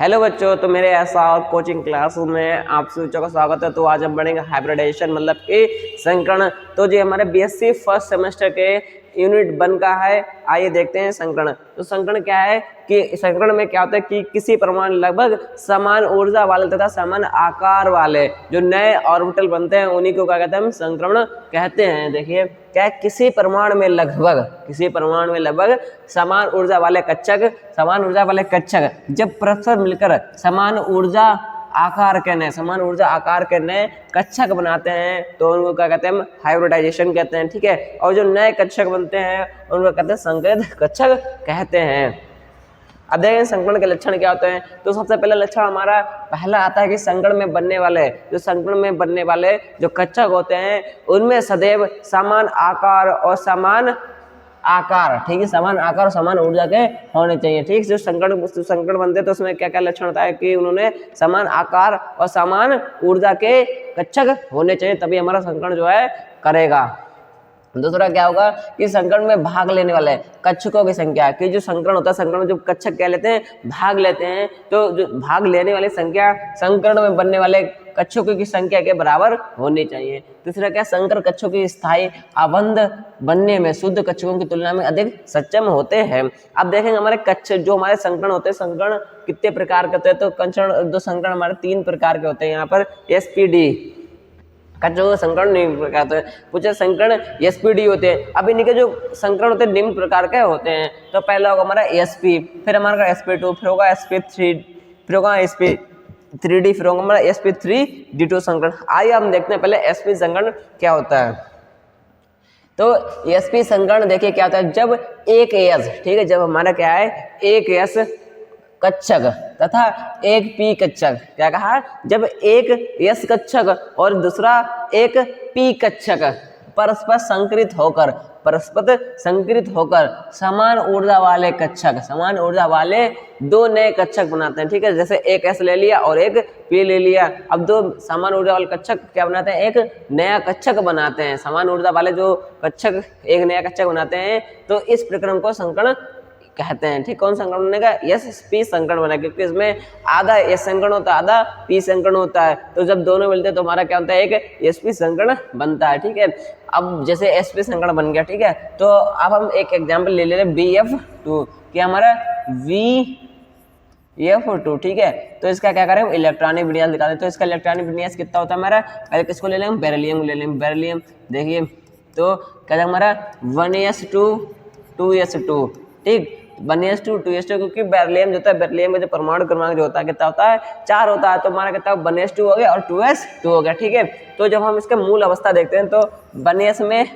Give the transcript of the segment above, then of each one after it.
Hello बच्चों, तो मेरे ऐसा और कोचिंग क्लास में आप सभी बच्चों का स्वागत है। तो आज हम पढ़ेंगे हाइब्रिडाइजेशन मतलब कि संकरण। तो जो हमारे बीएससी फर्स्ट सेमेस्टर के यूनिट 1 का है, आइए देखते हैं संकरण। तो संकरण क्या है कि संकरण में क्या होता है कि किसी परमाणु लगभग समान ऊर्जा वाले तथा समान आकार वाले जो नए ऑर्बिटल बनते हैं उन्हीं को क्या कहते हैं, हम संकरण कहते हैं। देखिए क्या है, किसी परमाणु में लगभग समान ऊर्जा वाले कक्षक जब परस्पर मिलकर समान ऊर्जा आकार के नए कक्षक बनाते हैं तो उनको क्या कहते हैं, हम हाइब्रिडाइजेशन कहते हैं। ठीक है, और जो नए कक्षक बनते हैं उनको कहते हैं संकरित कक्षक कहते हैं। अब देखें संकरण के लक्षण क्या होते हैं। तो सबसे पहला लक्षण हमारा पहला आता है कि संकरण में बनने वाले जो कक्षक होते हैं उनमें सदैव समान आकार और समान और समान ऊर्जा के होने चाहिए। ठीक, जो संकरण बनते हैं तो उसमें क्या क्या लक्षण होता है कि उन्होंने समान आकार और समान ऊर्जा के कक्षक होने चाहिए, तभी हमारा संकरण जो है करेगा। दूसरा क्या होगा कि संकरण में भाग लेने वाले कक्षकों की संख्या, कि जो संकरण होता है, संकरण में जो कक्षक क्या लेते हैं, भाग लेते हैं, तो जो भाग लेने वाली संख्या संकरण में बनने वाले कक्षकों की संख्या के बराबर होनी चाहिए। तीसरा क्या, संकर कक्षकों की स्थायी आबंध बनने में शुद्ध कक्षकों की तुलना में अधिक सक्षम होते हैं। अब देखेंगे हमारे कक्षक जो हमारे संकरण होते हैं, संकरण कितने प्रकार के होते हैं। तो संकरण हमारे 3 प्रकार के होते हैं। यहाँ पर एसपीडी का जो संकरण निम्न प्रकार के पूछे, संकरण एसपीडी होते हैं। अब इनके जो संकरण होते हैं निम्न प्रकार के होते हैं। तो पहला होगा हमारा एसपी, फिर हमारा sp2, फिर होगा sp3, फिर होगा sp3d, फिर होगा हमारा sp3d2 संकरण। आइए हम देखते हैं पहले sp संकरण क्या होता है। तो sp संकरण देखिए क्या होता है, जब एक s, ठीक है, जब हमारा क्या है एक s कक्षक तथा एक पी कक्षक, क्या कहा, जब एक एस कक्षक और दूसरा एक पी कक्षक परस्पर संकृत होकर समान ऊर्जा वाले 2 नए कक्षक बनाते हैं। ठीक है, जैसे एक एस ले लिया और एक पी ले लिया। अब 2 समान ऊर्जा वाले कक्षक क्या बनाते हैं, एक नया कक्षक बनाते हैं। समान ऊर्जा वाले जो कक्षक एक नया कक्षक बनाते हैं, तो इस प्रक्रम को संकरण कहते हैं। ठीक, कौन संकरण बनेगा, एसपी संकरण बनेगा, क्योंकि इसमें आधा एस संकरण होता है, आधा पी संकरण होता है। तो जब दोनों मिलते हैं तो हमारा क्या होता है, एक एसपी संकरण बनता है। ठीक है, अब जैसे एसपी संकरण बन गया, ठीक है, तो अब हम एक एग्जांपल ले ले BF2 कि हमारा VF2, ठीक है। तो इसका क्या करें, इलेक्ट्रॉनिक विन्यास दिखा दें। तो इसका इलेक्ट्रॉनिक विन्यास कितना होता है हमारा, पहले किसको ले लेंगे, बेरिलियम। देखिए तो क्या है हमारा 1s2 2s2, ठीक, 1s2 2s2, क्योंकि बेरिलियम जो होता है, बेरिलियम का जो परमाणु क्रमांक जो होता है कितना होता है, 4 होता है। तो हमारा कितना 1s2 हो गया और 2s2 हो गया। ठीक है, तो जब हम इसके मूल अवस्था देखते हैं तो 1s में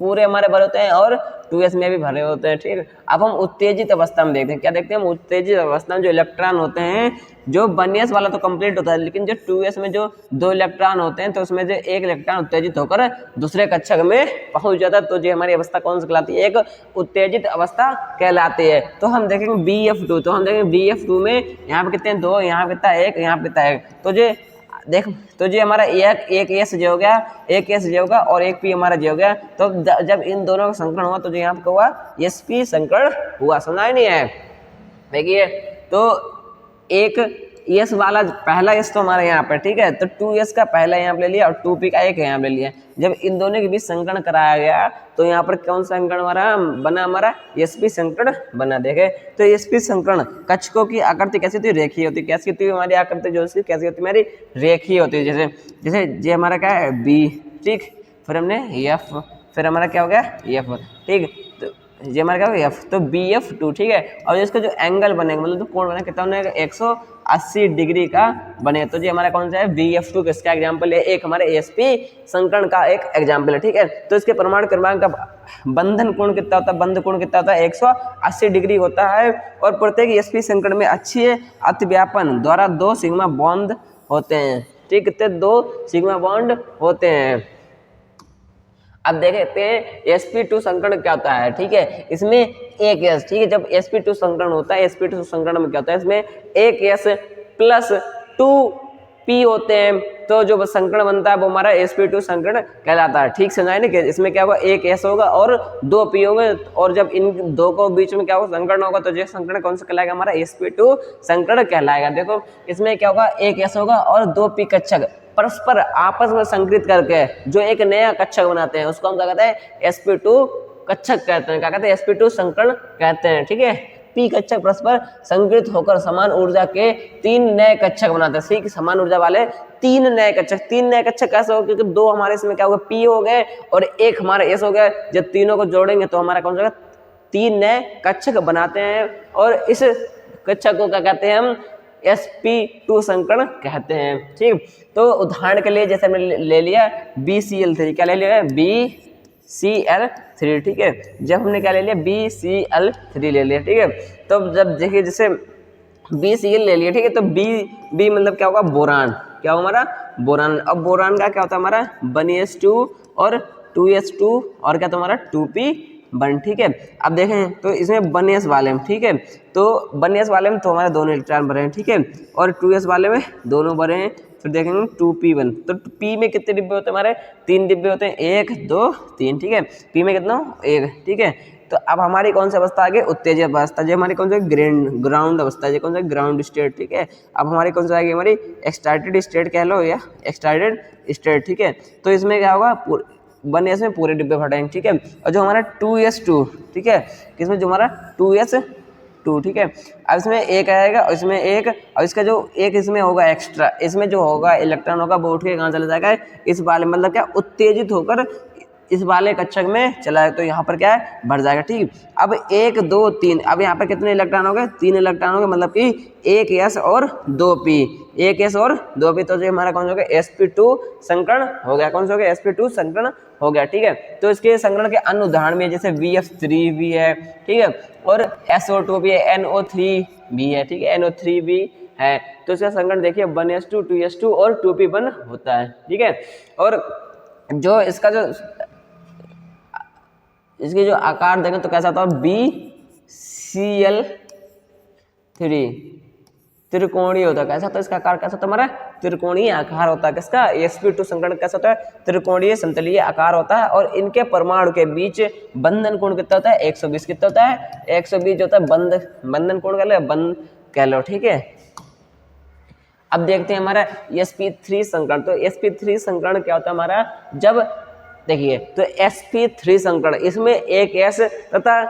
पूरे हमारे भरे होते हैं और 2s में भी भरे होते हैं। ठीक, अब हम उत्तेजित अवस्था में देखते हैं, क्या देखते हैं हम, उत्तेजित अवस्था में जो इलेक्ट्रॉन होते हैं, जो 1s वाला तो कंप्लीट होता है, लेकिन जो 2s में जो 2 इलेक्ट्रॉन होते हैं तो उसमें जो एक इलेक्ट्रॉन उत्तेजित होकर दूसरे कक्षक में पहुंच जाता है, तो जो हमारी अवस्था कौन सी कहलाती है, एक उत्तेजित अवस्था कहलाती है। तो हम देखेंगे BF2, तो हम देखेंगे BF2 में यहाँ पे कितने 2, यहाँ पे कितना 1, यहाँ पे कितना 1। तो जो देख, तो जो हमारा एक एस जो हो गया, एक एस जो होगा और एक पी हमारा जो हो गया। तो जब इन दोनों का संकरण हुआ तो जो यहाँ पे हुआ एसपी संकरण हुआ, सुना ही नहीं है। देखिए तो एक एस वाला पहला एस तो हमारे यहाँ पे, ठीक है, तो 2s का पहला यहाँ पे ले लिया और 2p का एक यहाँ पे ले लिया। जब इन दोनों के बीच संकरण कराया गया तो यहाँ पर कौन सा संकरण बना हमारा sp संकरण बना। देखे तो sp संकरण कक्षकों की आकृति कैसी होती है, रेखीय होती है। कैसी होती है हमारी आकृति, जो उसकी कैसी होती है हमारी, रेखीय होती है। जैसे ये हमारा क्या है b, ठीक, फिर हमने f, फिर हमारा क्या हो गया f, ठीक, तो ये हमारा क्या होगा f, तो BF2, ठीक है। और इसका जो एंगल बनेगा, मतलब तो कोण बनेगा कितना बनेगा, 180 डिग्री का बने। तो ये हमारा कौन सा है BF2, किसका एग्जाम्पल है, एक हमारे ASP संकरण का एक एग्जाम्पल है। ठीक है, तो इसके परमाणु क्रमांक का बंधन कोण कितना होता है, बंध कोण कितना होता है, 180 डिग्री होता है। और प्रत्येक ASP संकरण में अक्षीय अतिव्यापन द्वारा 2 सिग्मा बॉन्ड होते हैं। ठीक, कितने 2 सिग्मा बॉन्ड होते हैं। अब देखते हैं sp2 संकरण क्या होता है। ठीक है, इसमें एक s, ठीक है, जब sp2 संकरण होता है, sp2 संकरण में क्या होता है, इसमें एक s प्लस 2 P होते हैं तो जो संकरण बनता है वो हमारा sp2 संकरण कहलाता है। ठीक समझाए ना कि इसमें क्या होगा, एक S होगा और 2 P होंगे, और जब इन दो को बीच में क्या होगा, संकरण होगा, तो ये संकरण कौन सा कहलाएगा, हमारा sp2 संकरण कहलाएगा। देखो इसमें क्या होगा, एक S होगा और 2 P कक्षक परस्पर आपस में संकृत करके जो एक नया कक्षक बनाते हैं उसको हम क्या कहते हैं, sp2 कक्षक कहते हैं। क्या कहते हैं, sp2 संकरण कहते हैं। ठीक है, पी कक्षक परस्पर संकृत होकर समान ऊर्जा के 3 नए कक्षक बनाते हैं। ठीक, समान ऊर्जा वाले 3 नए कक्षक। 3 नए कक्षक कैसे हो, क्योंकि 2 हमारे इसमें क्या होगा, पी हो गए और 1 हमारा एस हो गया। जब तीनों को जोड़ेंगे तो हमारा कौन सा 3 नए कक्षक बनाते हैं, और इस कक्षक को क्या कहते हैं, हम sp2 संकरण कहते हैं। ठीक, तो उदाहरण के लिए जैसे हमने ले लिया BCl3, क्या ले लिया, BCl3। ठीक है, जब हमने क्या ले लिया, BCl3 ले लिया। ठीक है, तो जब देखिए जैसे BCl ले लिया, ठीक है, तो B मतलब क्या होगा, बोरान। क्या होगा हमारा, बोरान। अब बोरान का क्या होता है, हमारा 1s2 और 2s2 और क्या, तो हमारा 2p1। ठीक है, अब देखें तो इसमें 1s वाले में, ठीक है, तो 1s वाले में तो हमारे दोनों इलेक्ट्रॉन भरे हैं। ठीक है, और 2s वाले में दोनों भरे हैं। फिर देखेंगे 2p1, तो p में कितने डिब्बे होते हैं, हमारे 3 डिब्बे होते हैं, 1 2 3। ठीक है, p में कितना, 1। ठीक है, तो अब हमारी कौन सी अवस्था आ गई, उत्तेजित अवस्था। जो हमारी कौन सा ग्राउंड अवस्था, जो कौन सा ग्राउंड स्टेट। ठीक है, अब हमारी कौन सा आएगी, हमारी एक्साइटेड स्टेट कह लो या एक्साइटेड स्टेट। ठीक है, तो इसमें क्या होगा, 1s में पूरे डिब्बे फटेंगे। ठीक है, और जो हमारा 2s2, ठीक है, किसमें, जो हमारा 2s2। ठीक है, अब इसमें एक आएगा और इसमें एक, और इसका जो एक इसमें होगा एक्स्ट्रा, इसमें जो होगा इलेक्ट्रॉन होगा वो उठ के कहाँ चला जाएगा, इस वाले मतलब क्या, उत्तेजित होकर इस वाले कक्षक में चला है, तो यहाँ पर क्या है, भर जाएगा। ठीक, अब 1 2 3, अब यहाँ पर कितने इलेक्ट्रॉन हो गए, 3 इलेक्ट्रॉन हो गए, मतलब कि 1 s और 2 p, 1 s और 2 p, तो जो हमारा कौन सा हो गया, sp2 संकरण हो गया। कौन सा हो गया, sp2 संकरण हो गया। ठीक है, तो इसके संकरण के अन्य उदाहरण में जैसे VF3 भी है। ठीक है, और SO2 भी है, NO3 भी है। ठीक है, NO3 भी है। तो इसका संकरण देखिए 1s2 2s2 और 2p1 होता है। ठीक है, और जो इसका जो इसकी जो आकार देखें तो कैसा होता है, BCl3 त्रिकोणीय होता है। कैसा होता है इसका आकार, कैसा होता है, हमारा त्रिकोणीय आकार होता है। किसका, sp2 संकरण कैसा होता है, त्रिकोणीय समतलीय आकार होता है, और इनके परमाणु के बीच बंधन कोण कितना होता है, 120 कितना होता है, 120 जो होता है बंधन कोण कह लो, बंध कह लो। ठीक है, अब देखते हैं हमारा sp3 संकरण। तो sp3 संकरण क्या होता है हमारा, जब देखिए तो sp3 संकरण, इसमें 1 s तथा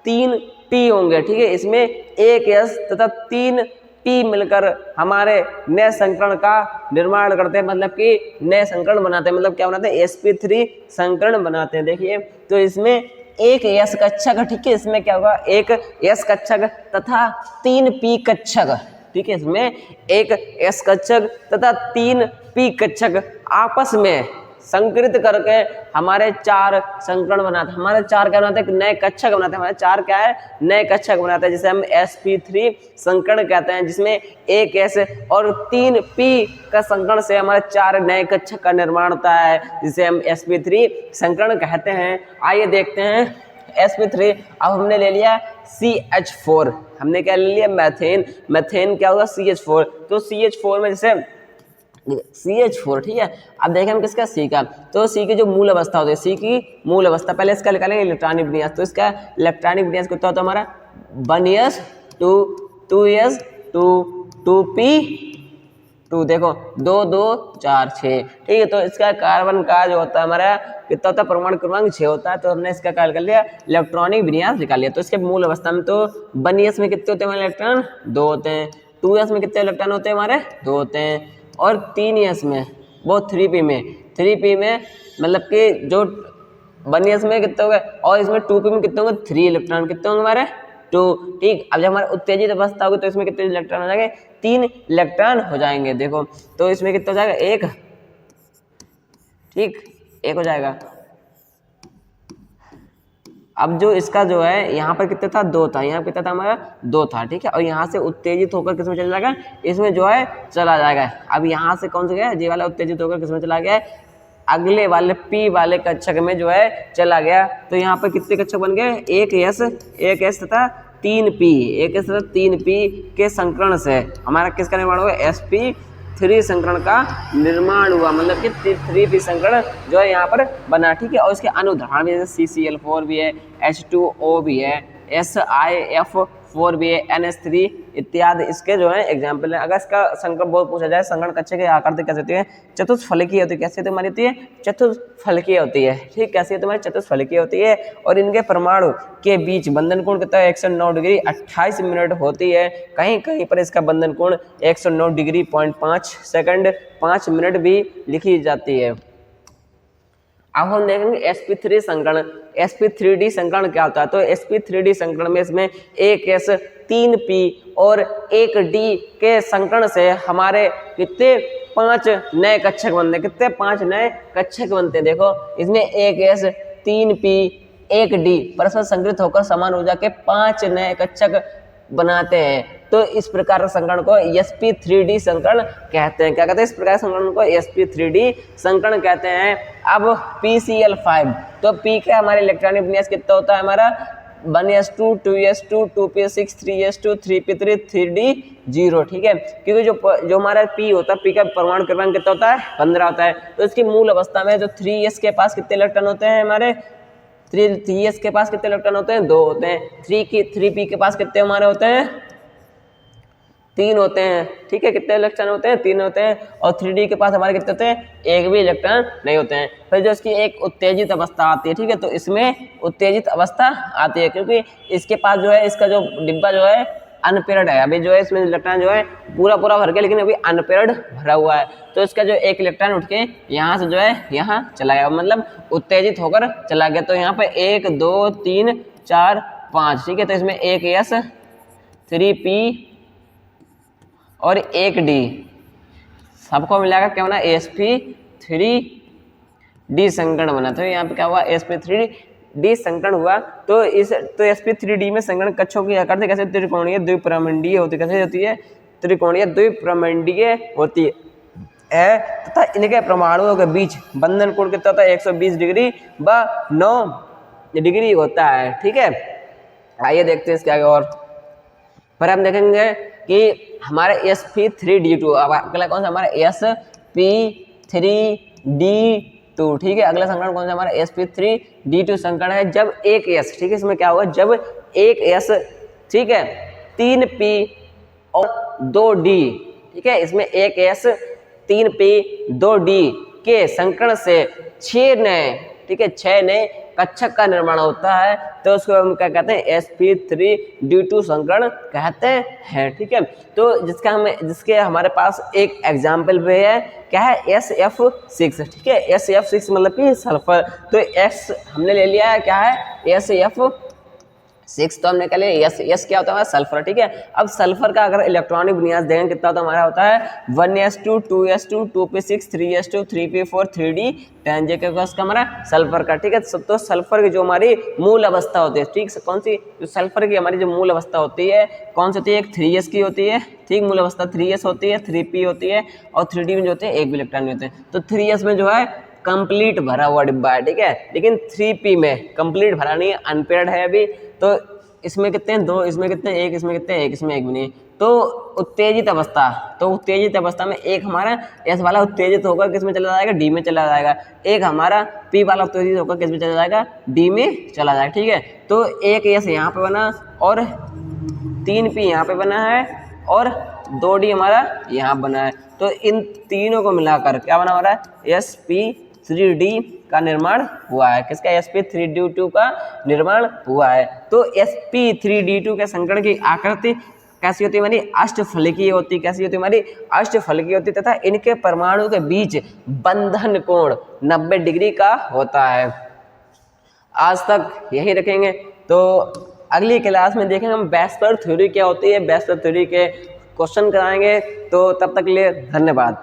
3 p होंगे। ठीक है, इसमें 1 s तथा 3 p मिलकर हमारे नए संकरण का निर्माण करते हैं, मतलब कि नए संकरण बनाते हैं। मतलब क्या बनाते हैं, sp3 संकरण बनाते हैं। देखिए तो इसमें 1 s कक्षक, ठीक है, इसमें क्या होगा, 1 s कक्षक तथा 3 p कक्षक। ठीक है, इसमें 1 s कक्षक तथा 3 p कक्षक आपस में संकृत करके हमारे 4 संकरण बनाते हैं। हमारे 4 क्या बनाते हैं, नए कक्षक बनाते हैं। हमारे 4 क्या है, नए कक्षक बनाते हैं, जिसे हम sp3 संकरण कहते हैं, जिसमें 1 s और 3 p का संकरण से हमारे 4 नए कक्षक का निर्माण होता है, जिसे हम sp3 संकरण कहते हैं। आइए देखते हैं sp3। अब हमने ले लिया CH4, हमने क्या ले लिया, मैथेन। मैथेन क्या होगा, CH4। तो CH4 में जैसे CH4, ठीक है, अब देखें हम किसका, C का। तो C की जो मूल अवस्था होती है, C की मूल अवस्था, पहले इसका निकालेंगे इलेक्ट्रॉनिक विन्यास। तो इसका इलेक्ट्रॉनिक विन्यास कितना होता है हमारा, 1s 2s 2p2, देखो 2 2 4 6। ठीक है, तो इसका कार्बन का जो होता है हमारा कितना होता है, परमाणु क्रमांक 6 होता है। तो हमने इसका क्या कर लिया, इलेक्ट्रॉनिक विन्यास निकाल लिया। तो इसके मूल अवस्था में तो 1s में कितने होते हैं हमारे इलेक्ट्रॉन, 2 होते हैं। 2s में कितने इलेक्ट्रॉन होते हैं हमारे, 2 होते हैं। और 3s में, वो 3p में मतलब कि जो 1s में कितने हो गए, और इसमें 2p में कितने होंगे, 3 इलेक्ट्रॉन कितने होंगे हमारे, 2। ठीक, अब जब हमारे उत्तेजित अवस्था होगी तो इसमें कितने इलेक्ट्रॉन हो जाएंगे, 3 इलेक्ट्रॉन हो जाएंगे। देखो तो इसमें कितना हो जाएगा, 1। ठीक, 1 हो जाएगा। अब जो इसका जो है यहाँ पर कितना था, 2 था, यहाँ कितना था हमारा, 2 था। ठीक है, और यहाँ से उत्तेजित होकर किसमें चला जाएगा, इसमें जो है चला जाएगा। अब यहाँ से कौन सा गया, ये वाला उत्तेजित होकर किसमें चला गया, अगले वाले P वाले कक्षक में जो है चला गया। तो यहाँ पर कितने कक्षक बन गए, 1 s तथा 3p, 1 s तथा 3p के संकरण से हमारा किसका निर्माण होगा, 3 संकरण का निर्माण हुआ, मतलब कि 3p संकरण जो है यहाँ पर बना, ठीक है। और इसके अनुदाहरण भी जैसे CCl4 भी है, H2O भी है, SiF4 भी है, NH3 इत्यादि इसके जो है एग्जाम्पल है। अगर इसका संकरण बहुत पूछा जाए, संकरण कक्षक की आकृति कैसे होती है, चतुष्फलकीय होती है। कैसे होती है हमारी, होती है चतुष्फलकीय होती है, ठीक। कैसे होती है हमारी, चतुष्फलकीय होती है। और इनके परमाणु के बीच बंधन कोण कितना है, 109 डिग्री 28 मिनट होती है। कहीं कहीं पर इसका बंधन कोण 109 डिग्री 0.5 सेकंड 5 मिनट भी लिखी जाती है। अब हम देखेंगे sp3 संकरण, sp3d संकरण क्या होता है। तो sp3d संकरण में इसमें एक s 3p और एक d के संकरण से हमारे कितने 5 नए कक्षक बनते हैं। कितने 5 नए कक्षक बनते हैं। देखो इसमें एक s 3p एक d परस्पर संकृत होकर समान ऊर्जा के 5 नए कक्षक बनाते हैं। तो इस प्रकार के संकरण को sp3d संकरण कहते हैं। क्या कहते हैं, इस प्रकार के संकरण को sp3d संकरण कहते हैं। अब PCl5, तो P का हमारे इलेक्ट्रॉनिक विन्यास कितना होता है हमारा 1s2 2s2 2p6 3s2 3p3 3d0, ठीक है। क्योंकि जो हमारा P होता है, P का परमाणु क्रमांक कितना होता है 15 होता है। तो इसकी मूल अवस्था में जो 3s के पास कितने इलेक्ट्रॉन होते हैं हमारे 3s के पास कितने इलेक्ट्रॉन होते हैं 2 होते हैं। 3p के पास कितने हमारे होते हैं 3 होते हैं, ठीक है। कितने इलेक्ट्रॉन होते हैं 3 होते हैं। और 3d के पास हमारे कितने होते हैं, एक भी इलेक्ट्रॉन नहीं होते हैं। फिर जो इसकी एक उत्तेजित अवस्था आती है, ठीक है। तो इसमें उत्तेजित अवस्था आती है क्योंकि इसके पास जो है इसका जो डिब्बा जो है अनपेयर्ड है। अभी जो है इसमें इलेक्ट्रॉन जो है पूरा भर के, लेकिन अभी अनपेयर्ड भरा हुआ है। तो इसका जो एक इलेक्ट्रॉन उठ के यहाँ से जो है यहाँ चला गया, मतलब उत्तेजित होकर चला गया। तो यहाँ पे 1 2 3 4 5, ठीक है। तो इसमें एक s 3p और एक d सबको मिलाकर क्या बना sp3d संकरण बना। तो यहाँ पे क्या हुआ sp3d संकरण हुआ। तो sp3d में संकरण कक्षों की आकृति कैसे त्रिकोणीय द्विप्रमंडीय होती, कैसे होती है त्रिकोणीय द्विप्रमंडीय होती है तथा इनके परमाणुओं के बीच बंधन कोण कितना होता है 120 डिग्री व 9 डिग्री होता है, ठीक है। आइए देखते हैं इसके आगे। और पर हम देखेंगे कि हमारे sp3d2, अब अगला कौन सा हमारा sp3d2, ठीक है। अगला संकरण कौन सा हमारा sp3d2 संकरण है। जब एक s, ठीक है, इसमें क्या होगा जब एक s, ठीक है 3p और 2d, ठीक है, इसमें एक s 3p 2d के संकरण से 6 नए, ठीक है 6 नए कक्षक का निर्माण होता है। तो उसको हम क्या कहते हैं sp3d2 संकरण कहते हैं, ठीक है। तो जिसके हमारे पास एक एग्जाम्पल भी है, क्या है SF6, ठीक है। SF6 मतलब कि सल्फर। तो S हमने ले लिया है, क्या है SF6, तो हमने कह लिया S क्या होता है सल्फर, ठीक है। अब सल्फर का अगर इलेक्ट्रॉनिक विन्यास देखें कितना होता है हमारा होता है 1s2 2s2 2p6 3s2 3p4 3d10 जे का हमारा सल्फर का, ठीक है। तो सल्फर की जो हमारी मूल अवस्था होती है, ठीक, कौन सी, जो सल्फर की हमारी जो मूल अवस्था होती है कौन सी होती है, एक 3s की होती है, ठीक, मूल अवस्था 3s होती है, 3p होती है और 3d में जो होते हैं एक भी इलेक्ट्रॉन नहीं होते। तो 3s में जो है कंप्लीट भरा हुआ डिब्बा है, ठीक है। लेकिन 3p में कंप्लीट भरा नहीं है, अनपेयर्ड है अभी। तो इसमें कितने हैं 2, इसमें कितने एक, इसमें कितने एक, इसमें एक भी नहीं। तो उत्तेजित अवस्था, तो उत्तेजित अवस्था में एक हमारा S वाला उत्तेजित होकर किस में चला जाएगा D में चला जाएगा। एक हमारा P वाला उत्तेजित होकर किस में चला जाएगा D में चला जाएगा, ठीक है। तो एक S यहाँ पे बना और 3p यहाँ पे बना है और 2d हमारा यहाँ बना है। तो इन तीनों को मिलाकर क्या बना हमारा sp3d का निर्माण हुआ है। किसका sp3d2 का निर्माण हुआ है। तो sp3d2 के संकरण की आकृति कैसी होती है हमारी अष्टफलकीय होती, कैसी होती है हमारी अष्टफलकीय होती तथा इनके परमाणु के बीच बंधन कोण 90 डिग्री का होता है। आज तक यही रखेंगे। तो अगली क्लास में देखेंगे हम बैचलर थ्योरी क्या होती है, बैचलर थ्योरी के क्वेश्चन कराएंगे। तो तब तक के लिए धन्यवाद।